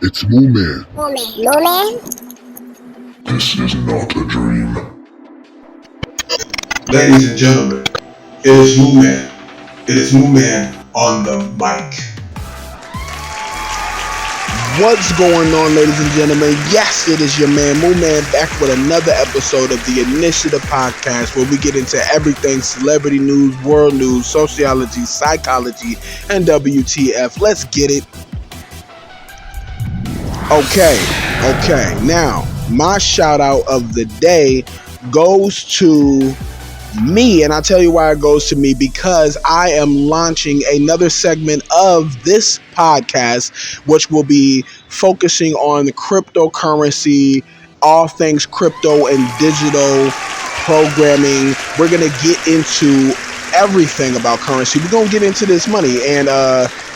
It's Moo Man. Moo Man? This is not a dream. Ladies and gentlemen, it is Moo Man. It is Moo Man on the mic. What's going on, ladies and gentlemen? Yes, it is your man, Moo Man, back with another episode of the Initiative Podcast, where we get into everything celebrity news, world news, sociology, psychology, and WTF. Let's get it. Okay. Now, my shout out of the day goes to me, and I'll tell you why it goes to me, because I am launching another segment of this podcast, which will be focusing on cryptocurrency, all things crypto and digital programming. We're going to get into everything about currency. We're going to get into this money, and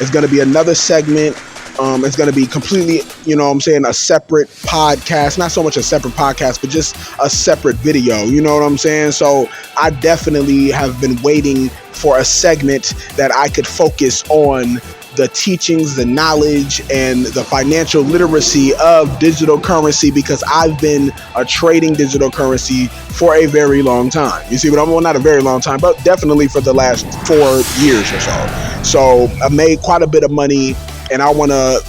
it's going to be another segment. It's going to be completely, a separate podcast. Not so much a separate podcast, but just a separate video. You know what I'm saying? So I definitely have been waiting for a segment that I could focus on the teachings, the knowledge, and the financial literacy of digital currency, because I've been trading digital currency for a very long time. You see what I'm saying? Well, not a very long time, but definitely for the last 4 years or so. So I made quite a bit of money, and I want to,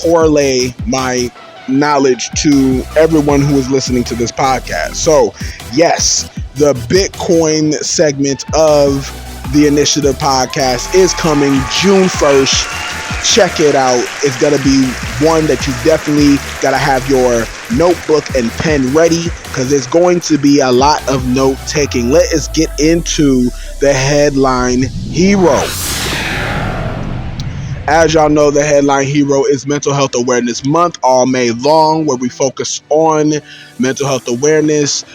parlay my knowledge to everyone who is listening to this podcast. So, yes, the Bitcoin segment of the Initiative Podcast is coming June 1st. Check it out. It's going to be one that you definitely got to have your notebook and pen ready, because it's going to be a lot of note taking. Let us get into the headline hero. As y'all know, the headline hero is Mental Health Awareness Month all May long, where we focus on mental health awareness,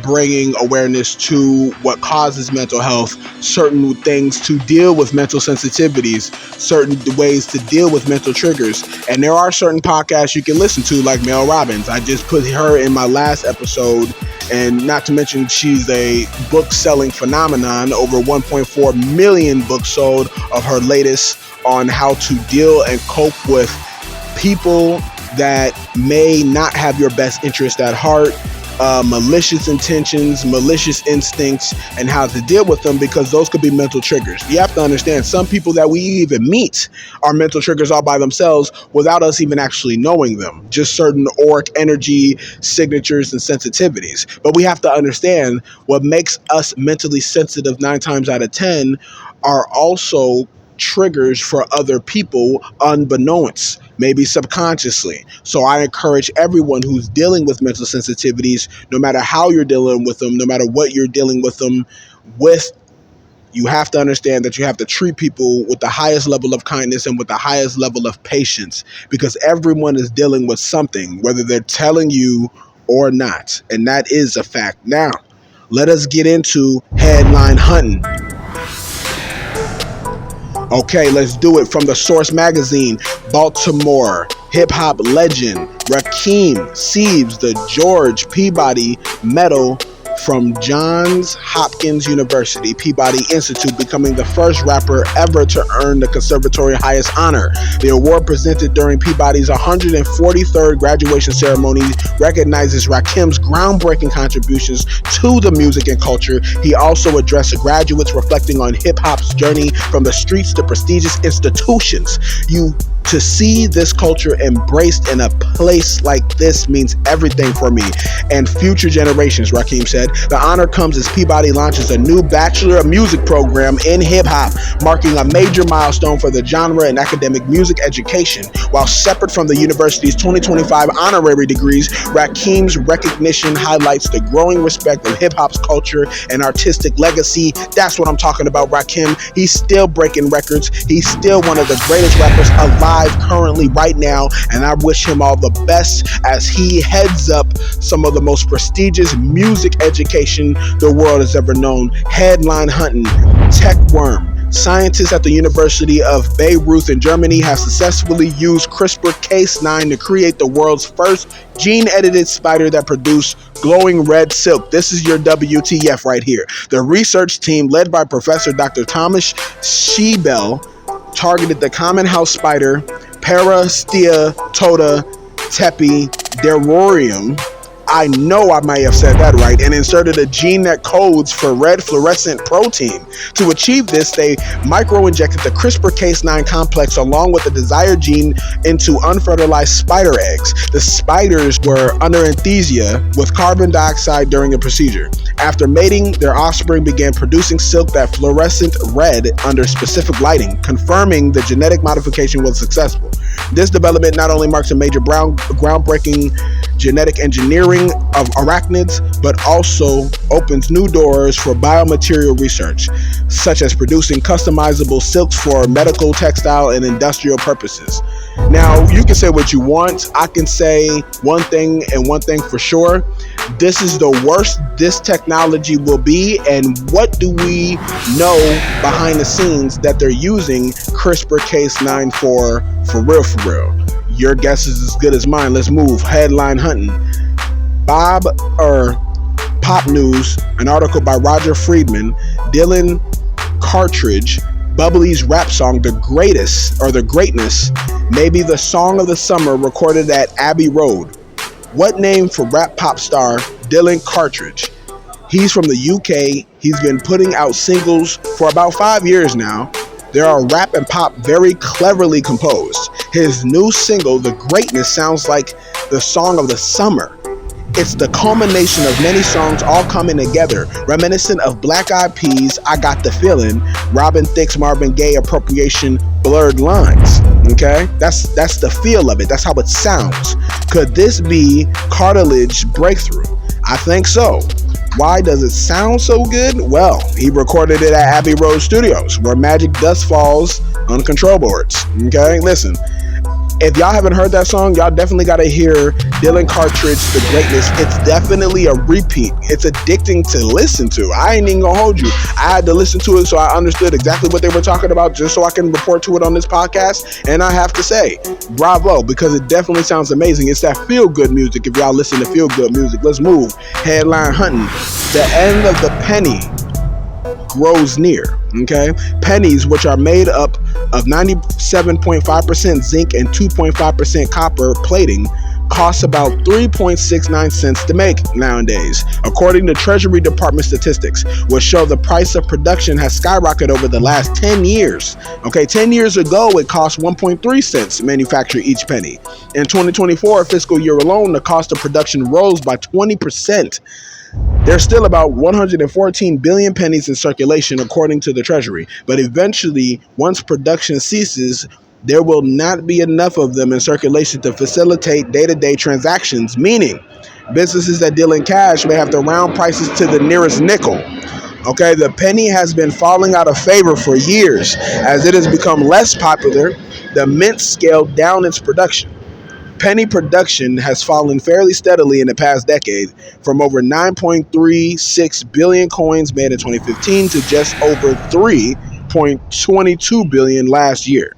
bringing awareness to what causes mental health, certain things to deal with mental sensitivities, certain ways to deal with mental triggers. And there are certain podcasts you can listen to, like Mel Robbins. I just put her in my last episode, and not to mention she's a book-selling phenomenon, over 1.4 million books sold of her latest on how to deal and cope with people that may not have your best interest at heart, malicious intentions, malicious instincts, and how to deal with them, because those could be mental triggers. You have to understand, some people that we even meet are mental triggers all by themselves without us even actually knowing them. Just certain auric energy signatures and sensitivities. But we have to understand, what makes us mentally sensitive 9 times out of 10 are also triggers for other people unbeknownst, maybe subconsciously. So I encourage everyone who's dealing with mental sensitivities, no matter how you're dealing with them, no matter what you're dealing with them with, you have to understand that you have to treat people with the highest level of kindness and with the highest level of patience, because everyone is dealing with something, whether they're telling you or not. And that is a fact. Now, let us get into headline hunting. Okay, let's do it. From the Source magazine, Baltimore hip-hop legend RAKIM receives the George Peabody Medal from Johns Hopkins University Peabody Institute, becoming the first rapper ever to earn the conservatory highest honor. The award, presented during Peabody's 143rd graduation ceremony, recognizes RAKIM's groundbreaking contributions to the music and culture. He also addressed the graduates, reflecting on hip-hop's journey from the streets to prestigious institutions. To see this culture embraced in a place like this means everything for me and future generations, RAKIM said. The honor comes as Peabody launches a new Bachelor of Music program in hip-hop, marking a major milestone for the genre and academic music education. While separate from the university's 2025 honorary degrees, RAKIM's recognition highlights the growing respect of hip-hop's culture and artistic legacy. That's what I'm talking about, RAKIM. He's still breaking records. He's still one of the greatest rappers alive currently right now, and I wish him all the best as he heads up some of the most prestigious music education the world has ever known. Headline hunting. Tech worm. Scientists at the University of Bayreuth in Germany have successfully used CRISPR-Cas9 to create the world's first gene-edited spider that produced glowing red silk. This is your WTF right here. The research team, led by Professor Dr. Thomas Schiebel, targeted the common house spider para, stia, tota, tepi, derorium. I know I may have said that right, and inserted a gene that codes for red fluorescent protein. To achieve this, they micro-injected the CRISPR-Cas9 complex along with the desired gene into unfertilized spider eggs. The spiders were under anesthesia with carbon dioxide during the procedure. After mating, their offspring began producing silk that fluorescent red under specific lighting, confirming the genetic modification was successful. This development not only marks a major groundbreaking genetic engineering of arachnids, but also opens new doors for biomaterial research, such as producing customizable silks for medical, textile, and industrial purposes. Now, you can say what you want. I can say one thing and one thing for sure. This is the worst this technology will be, and what do we know behind the scenes that they're using CRISPR-Cas9 for real, for real? Your guess is as good as mine. Let's move. Headline hunting. Pop News, an article by Roger Friedman, Dylan Cartridge, Bubbly's rap song, The Greatness, may be the song of the summer recorded at Abbey Road. What name for rap pop star Dylan Cartridge? He's from the UK. He's been putting out singles for about 5 years now. They are rap and pop very cleverly composed. His new single, The Greatness, sounds like the song of the summer. It's the culmination of many songs all coming together, reminiscent of Black Eyed Peas, I Got the Feeling, Robin Thicke's Marvin Gaye appropriation, Blurred Lines. Okay? That's the feel of it. That's how it sounds. Could this be Cartilage's breakthrough? I think so. Why does it sound so good? Well, he recorded it at Abbey Road Studios, where magic dust falls on control boards. Okay? Listen. If y'all haven't heard that song, y'all definitely got to hear Dylan Cartridge, The Greatness. It's definitely a repeat. It's addicting to listen to. I ain't even gonna hold you. I had to listen to it so I understood exactly what they were talking about, just so I can report to it on this podcast. And I have to say, bravo, because it definitely sounds amazing. It's that feel-good music if y'all listen to feel-good music. Let's move. Headline hunting. The end of the penny grows near. Okay, pennies, which are made up of 97.5% zinc and 2.5% copper plating, cost about 3.69 cents to make nowadays, according to Treasury Department statistics, which show the price of production has skyrocketed over the last 10 years. Okay, 10 years ago, it cost 1.3 cents to manufacture each penny. In 2024 fiscal year alone, the cost of production rose by 20%. There's still about 114 billion pennies in circulation, according to the Treasury. But eventually, once production ceases, there will not be enough of them in circulation to facilitate day-to-day transactions, meaning businesses that deal in cash may have to round prices to the nearest nickel. Okay, the penny has been falling out of favor for years. As it has become less popular, the mint scaled down its production. Penny production has fallen fairly steadily in the past decade, from over 9.36 billion coins made in 2015 to just over 3.22 billion last year.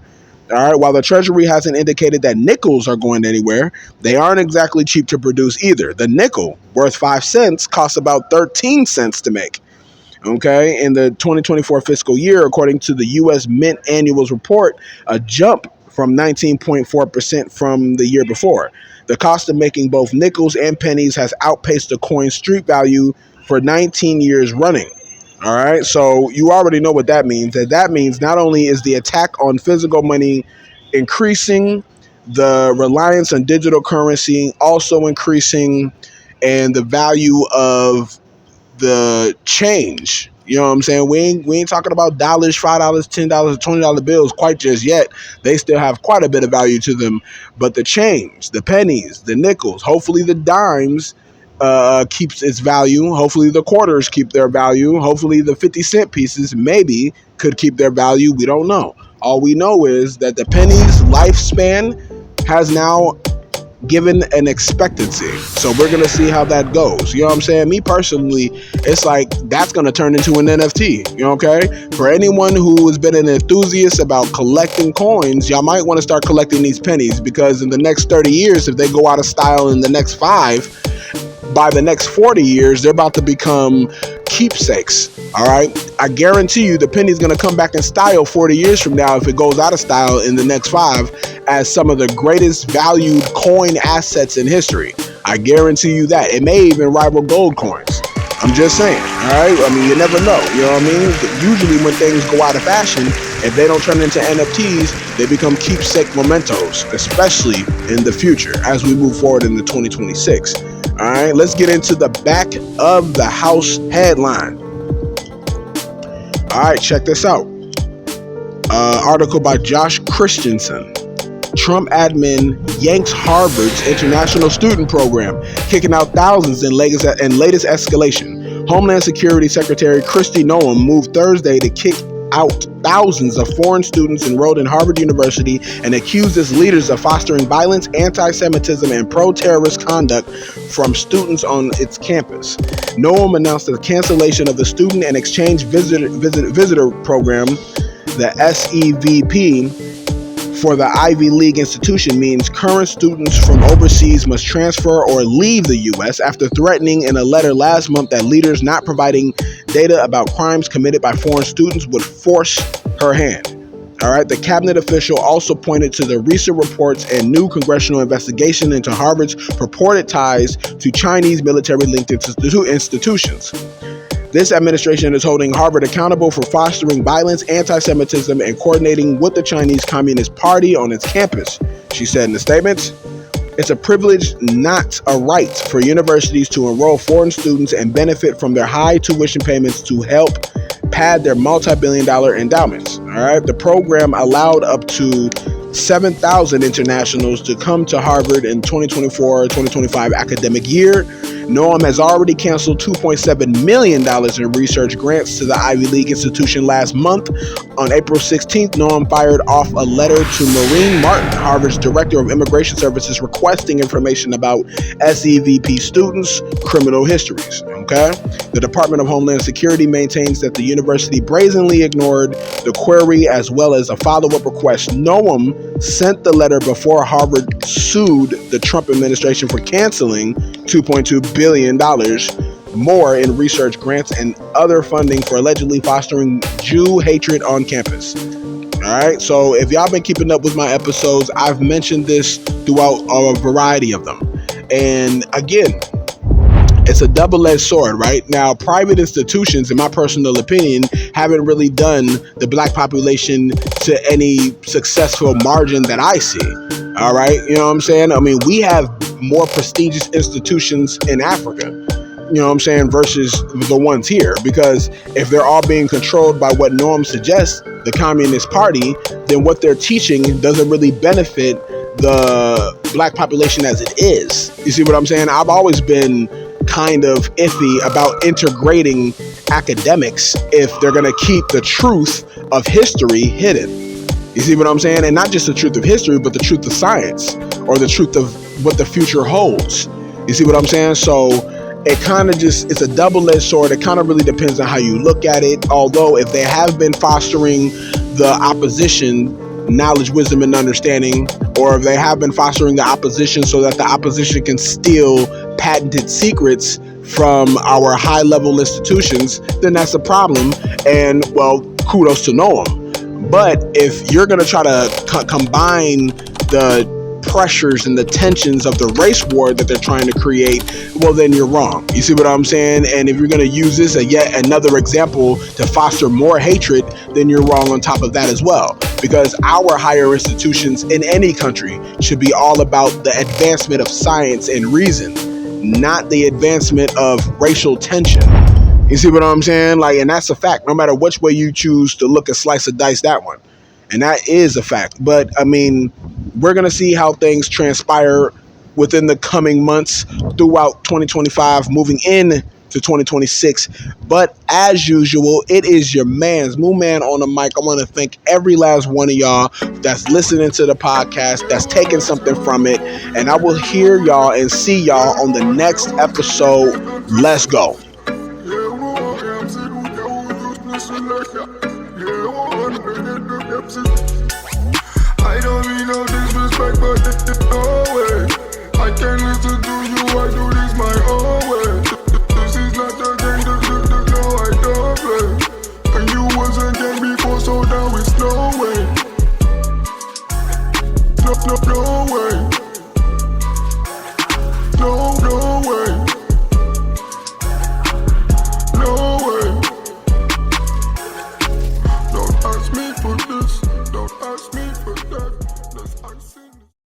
All right, while the Treasury hasn't indicated that nickels are going anywhere, they aren't exactly cheap to produce either. The nickel, worth 5 cents, costs about 13 cents to make. Okay, in the 2024 fiscal year, according to the U.S. Mint Annual Report, a jump from 19.4% from the year before. The cost of making both nickels and pennies has outpaced the coin's street value for 19 years running. All right, so you already know what that means. That means not only is the attack on physical money increasing, the reliance on digital currency also increasing, and the value of the change. You know what I'm saying? We ain't talking about dollars, $5, $10, $20 bills quite just yet. They still have quite a bit of value to them. But the change, the pennies, the nickels, hopefully the dimes keeps its value. Hopefully the quarters keep their value. Hopefully the 50-cent pieces maybe could keep their value. We don't know. All we know is that the penny's lifespan has now given an expectancy. So we're going to see how that goes. You know what I'm saying? Me personally, it's like that's going to turn into an NFT. You know, okay? For anyone who has been an enthusiast about collecting coins, y'all might want to start collecting these pennies, because in the next 30 years, if they go out of style in the next 5, by the next 40 years, they're about to become keepsakes. All right. I guarantee you the penny's going to come back in style 40 years from now if it goes out of style in the next 5. as some of the greatest valued coin assets in history. I guarantee you that. It may even rival gold coins. I'm just saying, all right? I mean, you never know, you know what I mean? Usually when things go out of fashion, if they don't turn into NFTs, they become keepsake mementos, especially in the future as we move forward into 2026. All right, let's get into the back of the house headline. All right, check this out. Article by Josh Christensen. Trump admin yanks Harvard's international student program, kicking out thousands in latest escalation. Homeland Security Secretary Kristi Noem moved Thursday to kick out thousands of foreign students enrolled in Harvard University and accused its leaders of fostering violence, anti-Semitism, and pro-terrorist conduct from students on its campus. Noem announced the cancellation of the Student and Exchange Visitor Program, the SEVP, for the Ivy League institution means current students from overseas must transfer or leave the U.S. after threatening in a letter last month that leaders not providing data about crimes committed by foreign students would force her hand. All right. The cabinet official also pointed to the recent reports and new congressional investigation into Harvard's purported ties to Chinese military-linked institutions. This administration is holding Harvard accountable for fostering violence, anti-Semitism, and coordinating with the Chinese Communist Party on its campus, she said in the statement. It's a privilege, not a right, for universities to enroll foreign students and benefit from their high tuition payments to help pad their multi-billion-dollar endowments. All right, the program allowed up to 7,000 internationals to come to Harvard in 2024-2025 academic year. Noem has already canceled $2.7 million in research grants to the Ivy League institution last month. On April 16th, Noem fired off a letter to Maureen Martin, Harvard's Director of Immigration Services, requesting information about SEVP students' criminal histories. Okay? The Department of Homeland Security maintains that the university brazenly ignored the query as well as a follow-up request. Noem sent the letter before Harvard sued the Trump administration for canceling $2.2 billion more in research grants and other funding for allegedly fostering Jew hatred on campus. All right, so if y'all been keeping up with my episodes, I've mentioned this throughout a variety of them. And again, it's a double-edged sword, right? Now, private institutions, in my personal opinion, haven't really done the black population to any successful margin that I see. All right, you know what I'm saying? I mean, we have more prestigious institutions in Africa, you know what I'm saying, versus the ones here. Because if they're all being controlled by what Noem suggests, the Communist Party, then what they're teaching doesn't really benefit the black population as it is. You see what I'm saying? I've always been kind of iffy about integrating academics if they're going to keep the truth of history hidden. You see what I'm saying? And not just the truth of history, but the truth of science or the truth of what the future holds. You see what I'm saying? So it kind of just, it's a double-edged sword. It kind of really depends on how you look at it. Although if they have been fostering the opposition knowledge, wisdom, and understanding, or if they have been fostering the opposition so that the opposition can steal patented secrets from our high-level institutions, then that's a problem. And, well, kudos to Noem. But if you're going to try to combine the pressures and the tensions of the race war that they're trying to create, well, then you're wrong. You see what I'm saying? And if you're going to use this as yet another example to foster more hatred, then you're wrong on top of that as well. Because our higher institutions in any country should be all about the advancement of science and reason, not the advancement of racial tension. You see what I'm saying? Like, and that's a fact, no matter which way you choose to look a slice of dice that one. And that is a fact. But I mean, we're going to see how things transpire within the coming months throughout 2025, moving in to 2026. But as usual, it is your man's Moo Man on the mic. I want to thank every last one of y'all that's listening to the podcast, that's taking something from it. And I will hear y'all and see y'all on the next episode. Let's go. I don't mean no disrespect, but no way. I can't listen to you, I do this my own way. This is not a game, no, I don't play. And you wasn't game before, so now it's no way. no way.